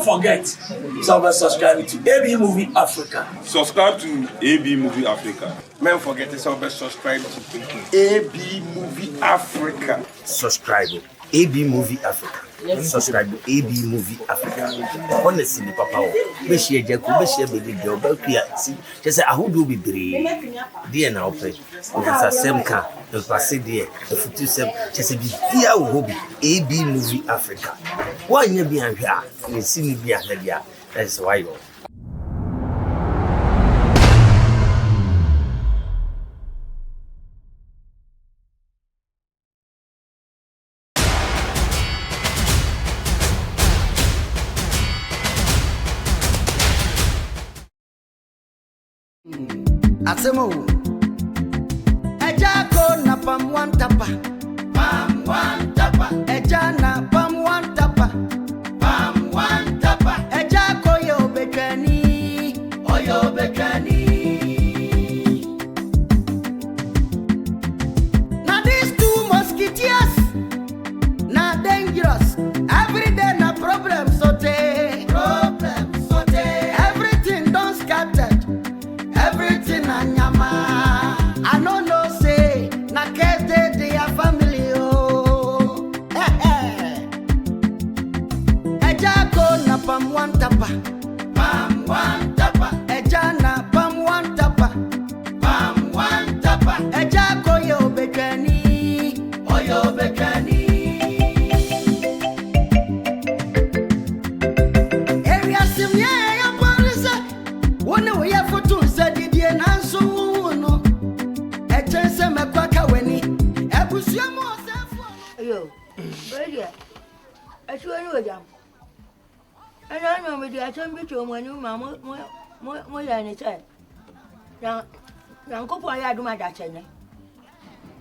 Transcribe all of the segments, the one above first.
forget. So subscribe to AB Movie Africa. Subscribe to AB Movie Africa. Don't forget to subscribe to AB Movie Africa. Subscribe AB Movie Africa. Subscribe to AB Movie Africa. Honestly, Papa, be share Jacob, be share baby girl, be see. Just say I would do be brave. Dear now, play. That's a same car. The passé there, the future same. Just a dear hobby. AB Movie Africa. Why you be here? You see me be here. That's why you. Asemo Eja ko na pam one tapa Eja na pam one tapa Eja ko yo bekani Now these two musketeers na dangerous every day na problem sote everything don't scattered. Everything anyama, I don't know say na case they are family oh. Eja ko na pam one tapa, Eja na pam one tapa, Eja ko yo bekani. Area simye ya police, one we have for two. Nanso no etense mekwaka weni ebusuamu osafo yo bedia atuani wajam ana no me dia chambi chomwani ma mo ya ne chai na nkopo ya duma da chene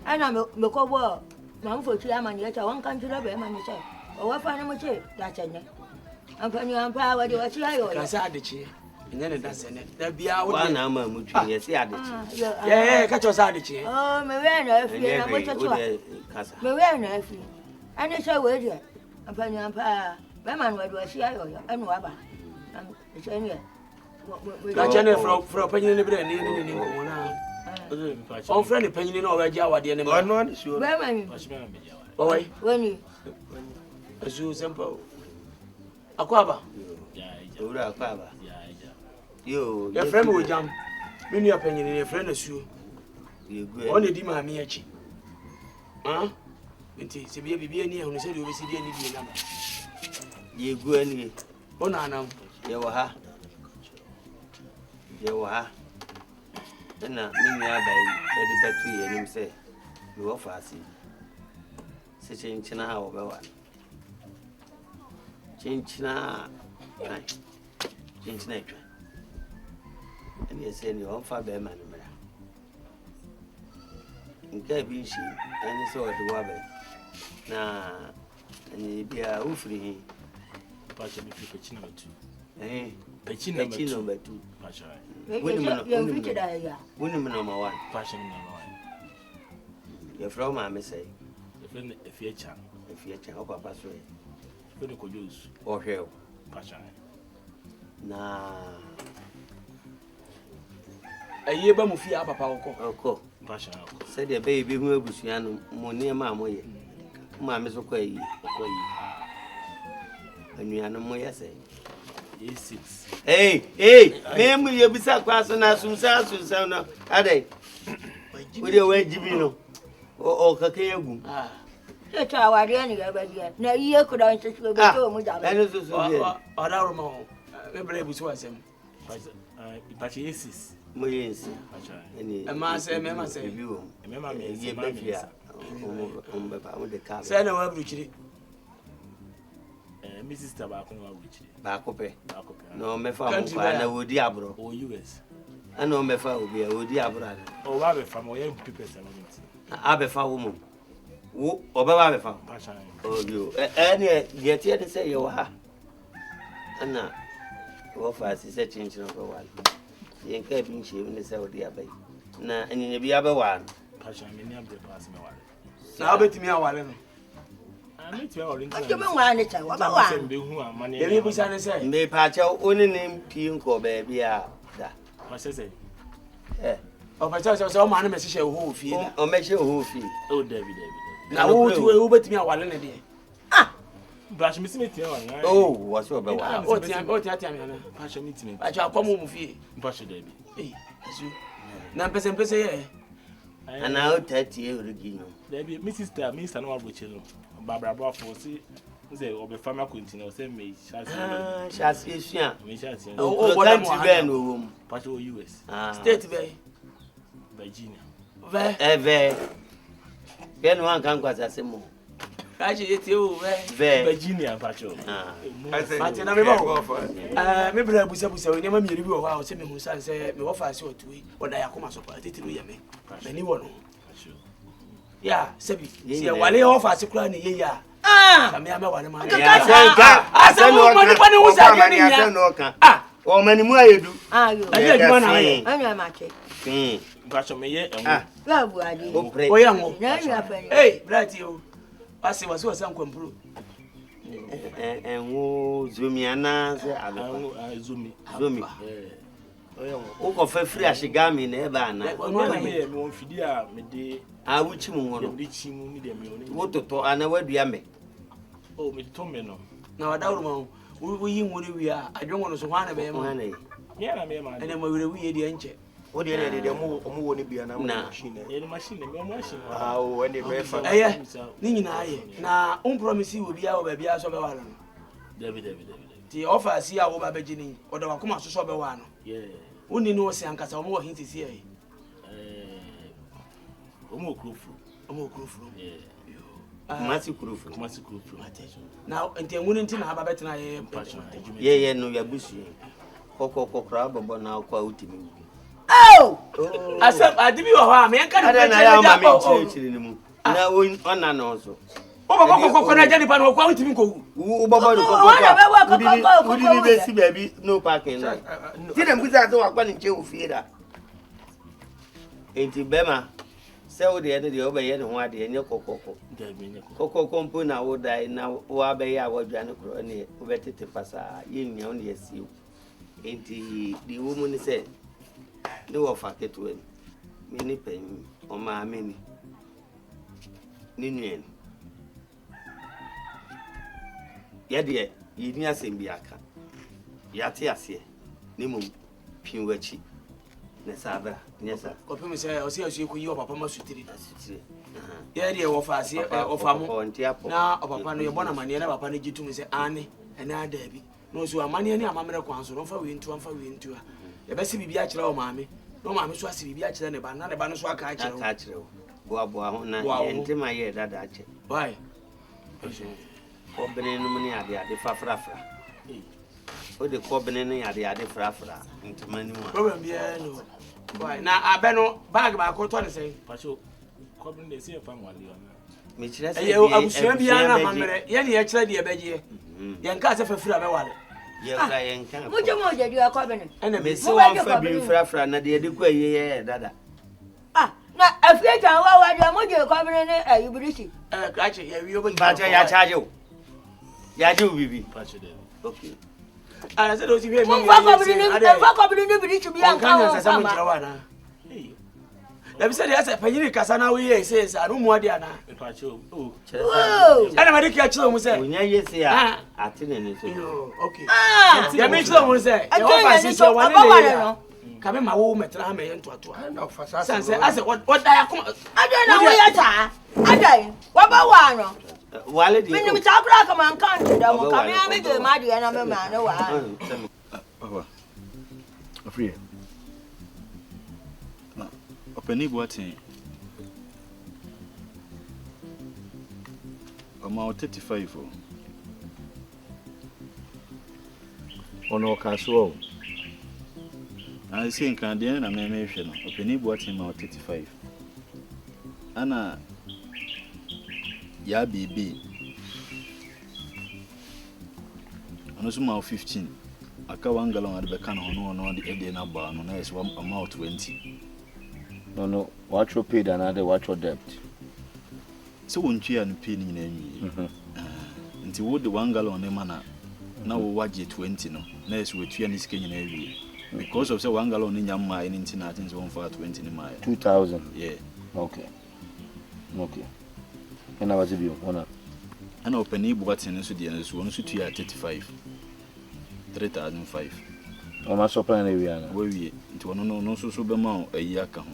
ana me ko bo ma mfo chi ama ne cha wan kan jira be ma ne chai o wa fa ne mo che da chene amfani ampa wa de wa chi ayo Can I say Adichie? Nyane da sene. Da bia wo. Wa na ma mutu ye se adechi. Catch us Adichie. oh me we na afi na mo chacho me we na afi ani sha we dia amfani ampa be ma no wa de wa chi ayo enu aba am chene Na chene from penyin ne bre ni mo na. On friend penyin na o ba ja wade ne ma. No, no, sure. be ma ni Oi. woni Azu sempo. Akwaba. Ora akwaba. Yo, Your friend will jam. Many opinion in your friend as you. Only di mammy achi. Huh? Inti, si be near who said you will see any number. Ye go any. Onanam. Yawaha. Na mimi abai edi betu ye nim se we wo faasi se chinchina ha obewa chinchina ai chinchina etwa ani se ni on fa be ma no mra nka bi nshi ani se odi wa be na ani bia ufiri Pacha bi fi pechina batu. Pechina batu. Pacha. Wuni mo number 1. Pacha number 1. Your from ma me say. The friend Efiecha. Efiecha o papa so e. Friend ko jus. O hwe. Pacha. Na Aye ba mu fi papa oko. Pacha. Say the baby hu abusua no mo ne ma mo ye. Ma me so kwa yi. Anuano mo ye say. A6. Hey, me you bisa kwa so na sunsa no. Ade. We dey we jibi no. O kaka yegu. Eto awade ani ga ba dia. Na iye ko da nche be to mu ja. Ene so dia. Ora ro mo. Me bre busu asem. Pacha A6. Mo yes. Pacha. Ene. E ma se Bi wo. Me ma me Ye ba fia. O be ba mo de ka. Se na wa bruchiri. My sister ba ko wa wuchi. Ba ko pe. Ba ko pe. No me fa mo kwa na wodi abro. O US. Ana o me fa obi a wodi abro. O wa be fa mo ye people settlement. Abe fa wo mo. Wo oba ba be fa. Pacha. O yo. Ene ye tie de say ye wa ha. Ana wo fa si se chinchino ko wa. Ye nka bi nche ne say odi abai. Na enye bi abai wa. Pacha me ni am de pass me wale. Na obetimi awale no. meet me original. What you mean one it? What about one? Every person say. Me pacho only name Pinko baby. What say? Oh, but so man message who feel. O make sure who feel. Oh, David. Now who bet me a one in a day. But you miss me. Oh, what's your baby? Oh, time, Passion meet me. I shall come home with you. Passion, David. Hey, now, person, And now 30 years again. David, Mrs. Mr. No Abuchino, Barbara Buffalo, say, or the farmer continue, say me, Chassis, yeah. Oh, what I'm to room. Patrol US. State Bay, Virginia. Ever. Then one can quite as a more. Actually, it's you, Virginia, Patrol. I said, maybe I was able to never me review how semi who says, me offer us to what I come as a party to me. Anyone. Yeah, Sebi, see, while they offer us a crown a year. Ah, I'm one man. I said, no one who was I ah, or many more you do. Ah, you. I I'm not. Patrol, me, Oh, young. hey, Bright you. I see what's some compromise. And who Zumiana, Zumi. Who for free as she got me never. I wish you what to talk and where do you make? Oh, me Tomeno. Now I don't know. We are. I don't want to want to be money. Yeah, I'm and then we the engine. What do you want to be an machine? Machine. Oh, when they pay for Nina, now, promise you will be our baby as of a David. The offer see our baby or the Wakuma Soba one. Yeah. Only no Sancas or more hints here. Omo Krufu. Yeah. Massive Krufu. Now, and then wouldn't have a better passion. Yeah, no, you're busy. Coco crab, but now quite me. Oh! I said, I did you a man. I don't know. Now, one also. Oh, Coco, Jenny Pan or quality. Who didn't see baby, no parking. Didn't put that to a bunny chill theatre. Ain't it Bema? Sell the end of the over yet and what the end of Coco. Coco Compuna would die now, Wabe, our Janico, and Betty Passa, yin only as you. Ain't the woman said, no offer it to him. Many penny on my mini. Ninian. Yadia, you near Simbiaka. Yatiasia, Nimum, Pinwachi. Nesabra, Nessa. Open say, I'll see you, your papa must sit. Yeah, dear, of us here, of our now, of a panel, one of my never panic you to me, say Annie, and now Debbie. No, so money and Mamma Council, don't for into one for into her. The best be actual, mammy. No, mammy, so I see be actually, but not a banner I catch you. Boa, and my head that I check. Why? For Benini at the Fafrafra. For the Cobenini at the Frafra into many more. Why, now I beno bag about cotton say. Pacho, Cobbin, they see a family. Mistress, I'm sure Biana, Yanny actually a bed. Young cats for free. Yes, I am. What you want to do a covenant? And a miss so Fabian Frafra, and the Adequate, Dada. Ah, now a few times I want you a covenant, you British. Actually, you will but I charge you. Yadu, Bibi. Okay. I said, those you hear me. I'm going to be uncomfortable. Let me say, yes, a penny Cassana, we says, I don't want Diana. Oh, and I'm a catch them, say, yes, yeah, I think okay. Ah, the Mitchell will say, I see so one. Come in my home at Rame and to I said, what I don't know where you are. I don't. What about one? While it When you talk like a man country, I will come here and make a mad and I'm a man. Oh, free. Penny Boatin. About 35. On our castle. I think Canadian and mention a penny Boatin about 35. Anna Yabi. And also about 15. I can't go on the back on the Edina bar, no, it's 1 amount 20. No, watch your paid another watch your debt. So won't you and penny name? nti wo de 1 gallon ne mana na wo waje 20 no na yes we tua ni sika nyina awie because of say 1 gallon ne nyam ma any nti na atin so 120 ne ma 2000 yeah okay ena wazi bio ona ana opani buatin so de so won so tua 35 3005 o ma supply na wi ana wo wie nti wono no so be ma ayi aka ho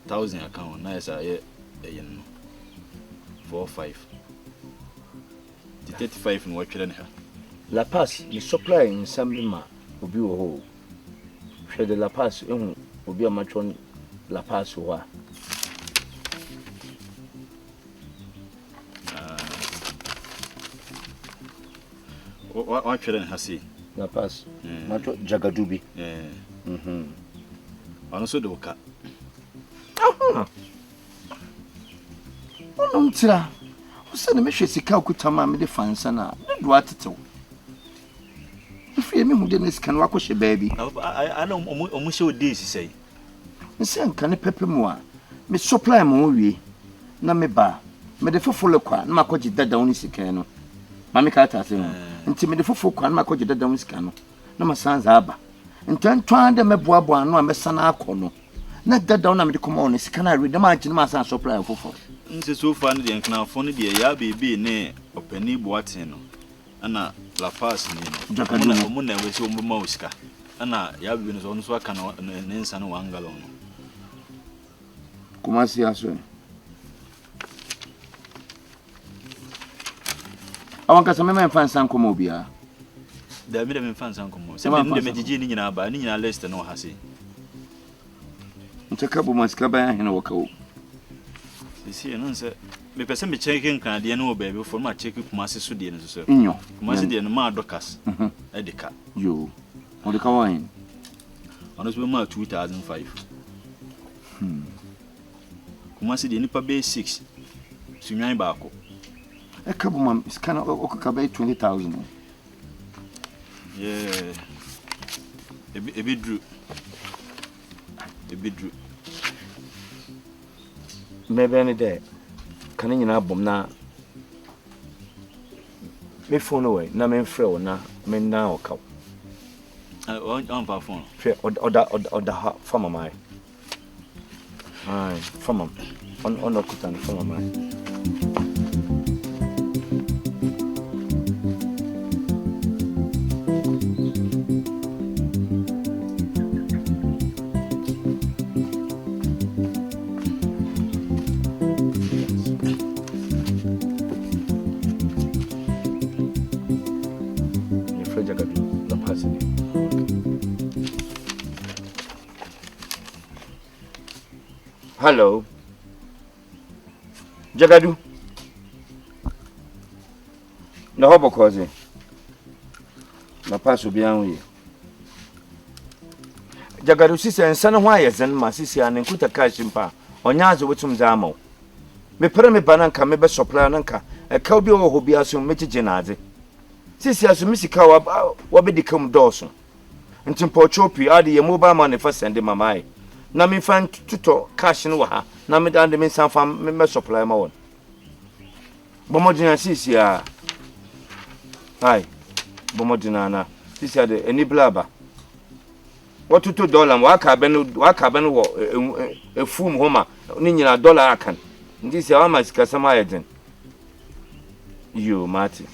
1000 aka ho na yes aye no 45 the 35 no watwere ne ha La Paz ni supply in Sambima obi wo ho hwe de La Paz ehu obi amatwon La Paz ho a watwere ne ha si La Paz matwo Jagadubi ano so de woka ono ntira usa ne mehwe sika okutama me de fansa na do atetew ifie me hu de ne sika no akɔhye baabi ana omu hye odi sisei nse nka ne pepe mu a me supply mo wie na me ba me de fofolo kwa na makɔgye dada woni sika no ma me ka ta se nti me de fofolo kwa na makɔgye dada woni sika no na masanza aba ntantwan de me boaboa no a me sana akɔ no na dada wona me de kɔma woni sika na read na ma agye na masan supply fofolo nse so fa ne de nknafo ne de ya bebe ne opani boatin no ana La Paz ni no mo na we se mo ma usika ana ya bebe no so no so aka na ne nsa no 1 gallon no kuma si aso awan ka me fan san komo bia da mi de me fan san komo se me de me jiji ni nyina ba ni nyina list no ha se ntaka bo masika ba hena wakawo si no nse me pese me checking kan de no baby for ma check kuma se so de no so nyo kuma se de no ma dokas edika yo o de ka wine ono so ma 2005 kuma se de nipa be 6 sunwan ba ko e ka bo ma scan o ka be 20000 yeah ebi dru maybe any day kan nyina bom na me phone away na me frɛ na me na o ka on pa phone frɛ oda ha from my ai from on okutan from my Hello. Jagadu. Na hobo koze. Na paso bian wi. Jagadu sisi ensa ne ho ayezen ma sisi an nkuta cash mpa. Onya azo wetum za amaw. Me pere me bananka me be supply nanka. E ka obi wo ho bia so mekije na ade. Sisi aso misika wa be dikam doso. Ntimpo chopi ade ye mobile money fa send mamai. Na me fan tuto cash no ha na me dan de me sanfa me supply ma won bomodina sisi a ai bomodina na sisi ade eni blaba watuto dollar wa ka ben wo efum homa ni nyina dollar akan ndi si ama sika sama yeden yo mati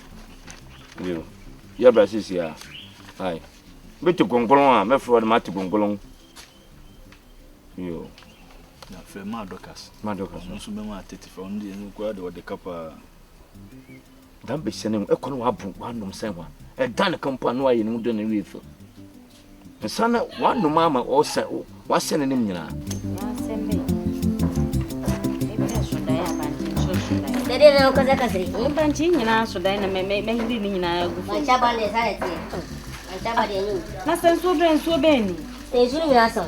yo ya bra sisi a ai betu gongolon a me fro de mati gongolon yo na fe madokas no so be ma 34 ndi en kwa de kapa dan be sene e kono wa bu wanom sen wa e dan kampa no ayi no do na wefo sana wanom mama o se wa sene nim nyina sembe e be so dai abanti so dai dede na okaza kasri e banti nyina so dai na me ndi ni nyina gu ma chaba le sa eti ma chaba de ni na sen so be ni te juni ya so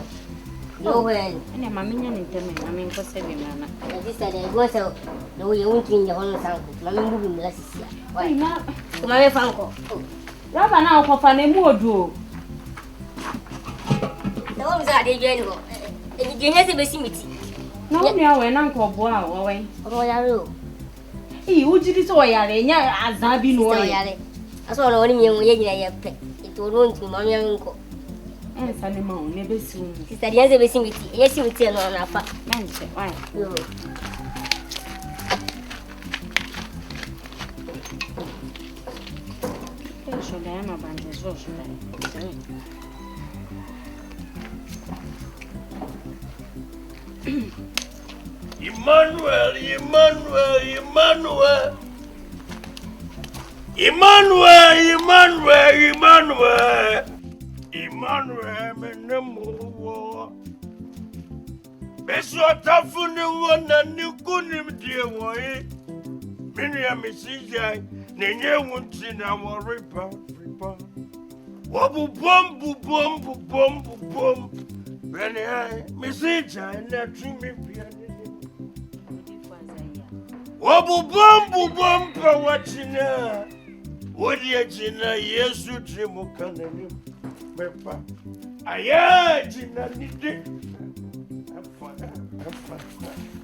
yo wen ene mami nya ni teme na me ko se be mana na disa de go so no ye won kin ya hono sanko mami mbubu mla sisia wai na kuma me fanko raba na ko fa ne mu odu na won za de je ni go e je nyese be simiti na won ya we na nko bo a wo we ro ya ro ujiri so yare nya azabi no yare. Aso na woni mi ye nyina ye pe. Ito ro ntu ma mi nko. Sane ma o ne besi o. Sister Dianze besi miti. Ye si miti no na fa. Manche, why? Yo. Should I am a band as well, should Emmanuel, menemo. Beso tafuni wona nikunim die woe. Mini amesija nenye wunti na woripa. Wabu bom. Bene ai mesija na tumi piane. Wabu bom pa wachina. Wodi ajina Yesu trimukanani. Mepa. Aya jina nide.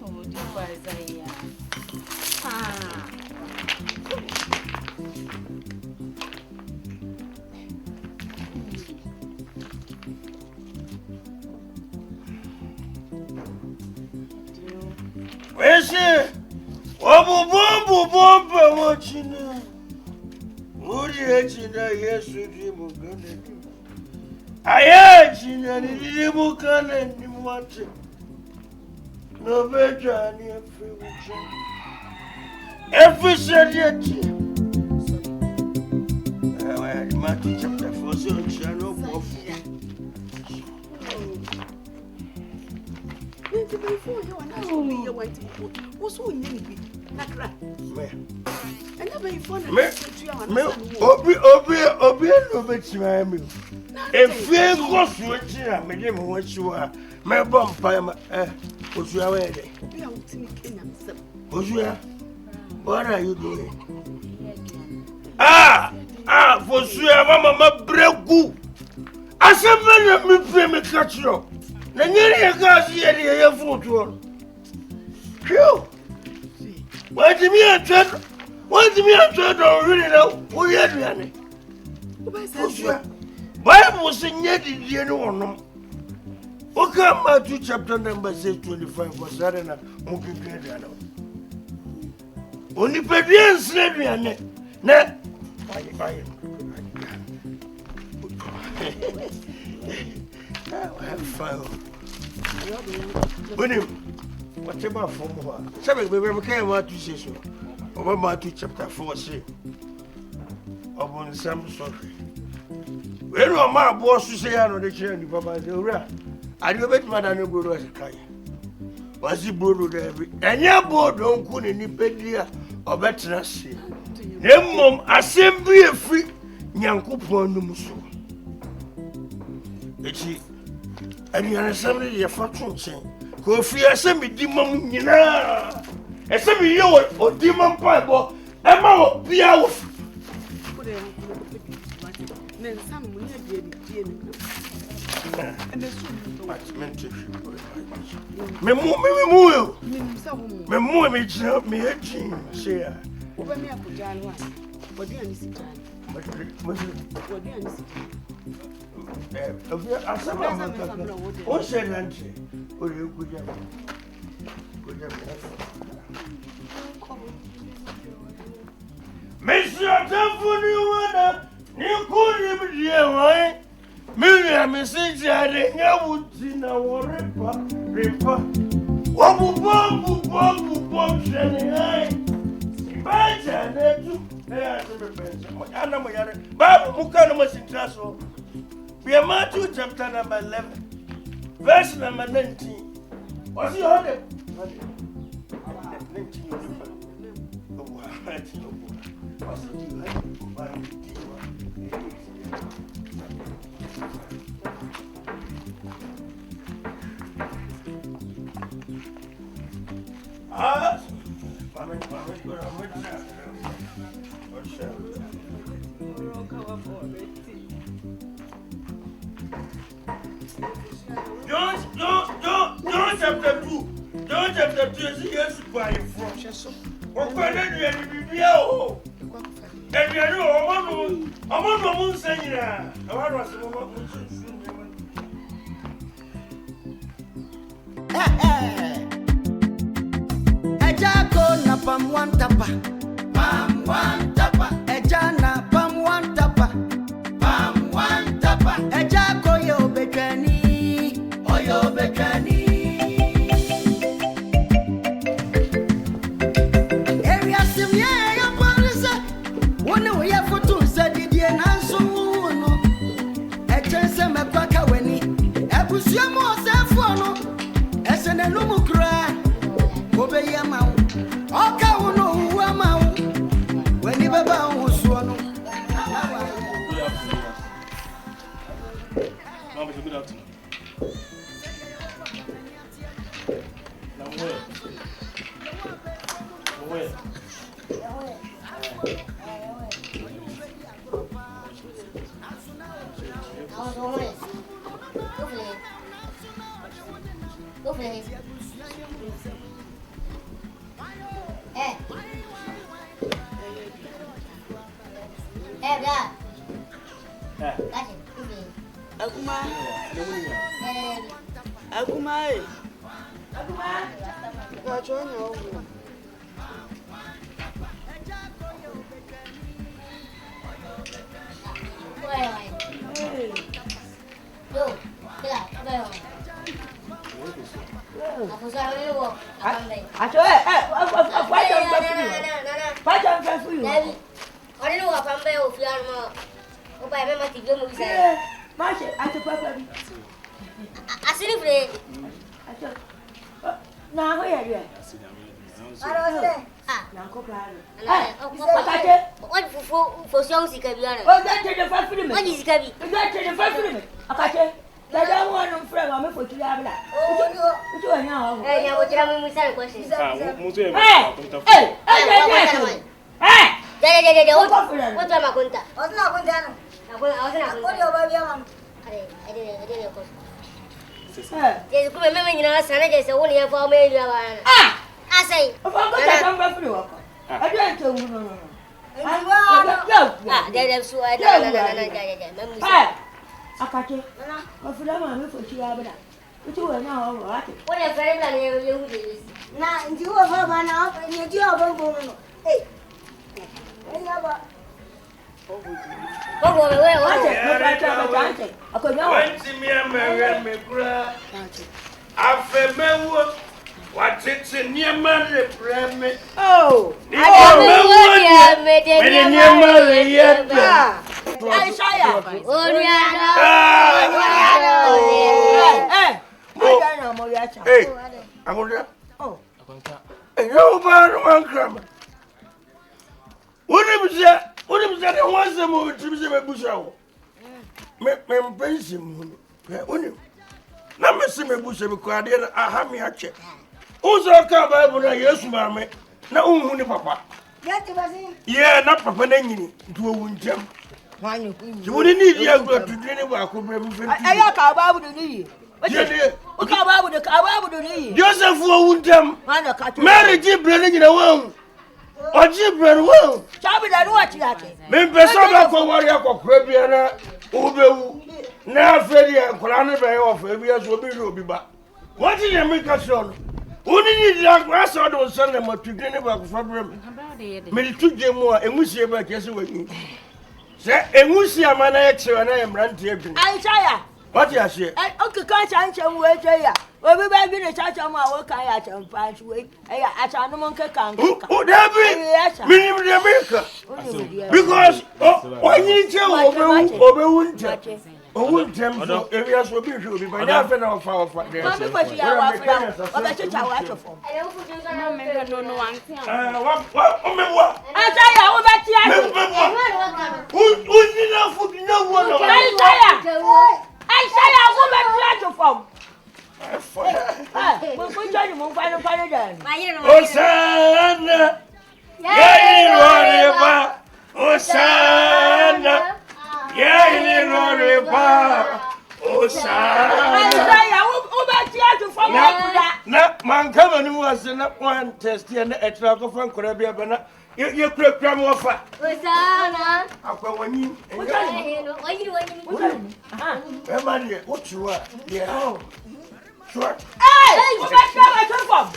Oh, di Isaiah. Wese, wabu bom pa wachina. Wodi ajina Yesu trimukanani. Aya jina nide mukanani mwate. No better any every seriety. Matthew chapter 4, so channel of before you and I will be your white people. What's so nearly? Nakra. And never informed me. Obi, no bet me. If you go to it, I made him what you are. My bomb, Osuya, where are they? Osuya, what are you doing? For Osuya, Mama, breku. I said, me pay me catch you. The nearly gas here, your foot one. Phew! Why do me a tread? Why do me a tread or really know who you are? Osuya, why was it yet in the end? Okay, Matthew chapter number 25 was that and moving credit. Only Pedians let me on it. Net. I have fun. William, whatever for more. Seven, we came out to say so. Over Matthew chapter 4 say. Upon some sorry. When my boss to say, I know the chair in the Papa. I do bet Madame Guru as a kai. Was he Bruno there? And your board don't cool any pedia or better see. Them mom assembly a free Yanko Ponumuso. Echi, and you assembly your fortune chain. Go free assembly demon, you know. Assembly you or demon pipe, Emma be out. Then some will Miriam is saying, I would see now, Ripa. Wabu bomb, Shanghai. Baja, Babu Mukana was in Tasso. We are Matthew chapter number 11, verse number 19. What's your order? 19. John chapter 2. John chapter 2 is yes by from. Ejako na pam one tapa. Ejana pam one tapa. Ejako yo betwani. Oyo betwani. Area simye ya polisa. Wone we ya foto sadidie na so no. Echense mekwaka weni. Ebusia mo osefo no. Esene no mukra. Obeya ma. Oka wono huwa ma. Weni baba wo no. Mama, good afternoon. Now where? Go for it. Hey, Dad. That's it. Akuma. Yeah, not papa nanyini to wunjam. You wouldn't need you to drink about I can't babu the knee. Joseph wunjam. Mary Gibran in a womb. Or Gibran womb. Chabi that watch that. Member Saba for Warrior for Crebiana, Ube, now Freddie and Colana Bay of areas will be back. What is your make us on? Wouldn't need that grass or don't send them to drink about problem. Maybe 2 days more, and we see about yesterday. Say, and we see a man extra and I am ranting. I say, what you say? Uncle Catch and wait here. Well, we might be the church of my work. I can find way. I shall no monkey can. Who that be? Minimum America. Because when you tell over winter. Oh, winter areas will be by half an hour for what they are. Osana. Na man kama ni was na one test ya na etra ko fan kora bia bana ye kura mo fa. Osana. Akwa wani. Wani. Aha. E ma ni o chiwa. Yeah. Sure. Hey, you got my phone.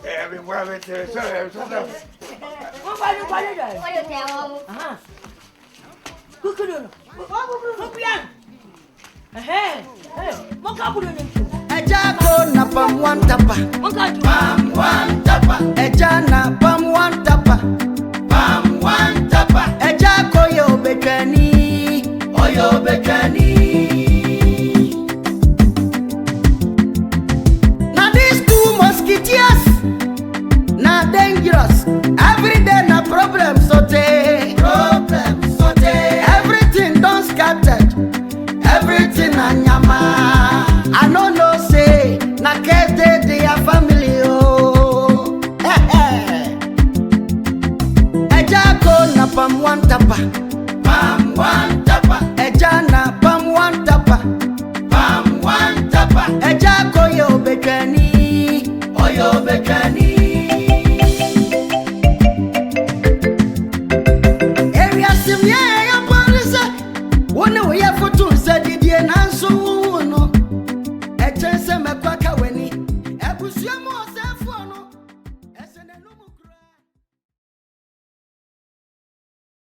Everyone with the sorry. What are you doing? What you tell? Aha. Who could you? Hey. What Ejako na pam one tapa. Pam one tapa. Ejana pam one tapa. Pam one tapa. Ejako yo bekani. Oyo bekani.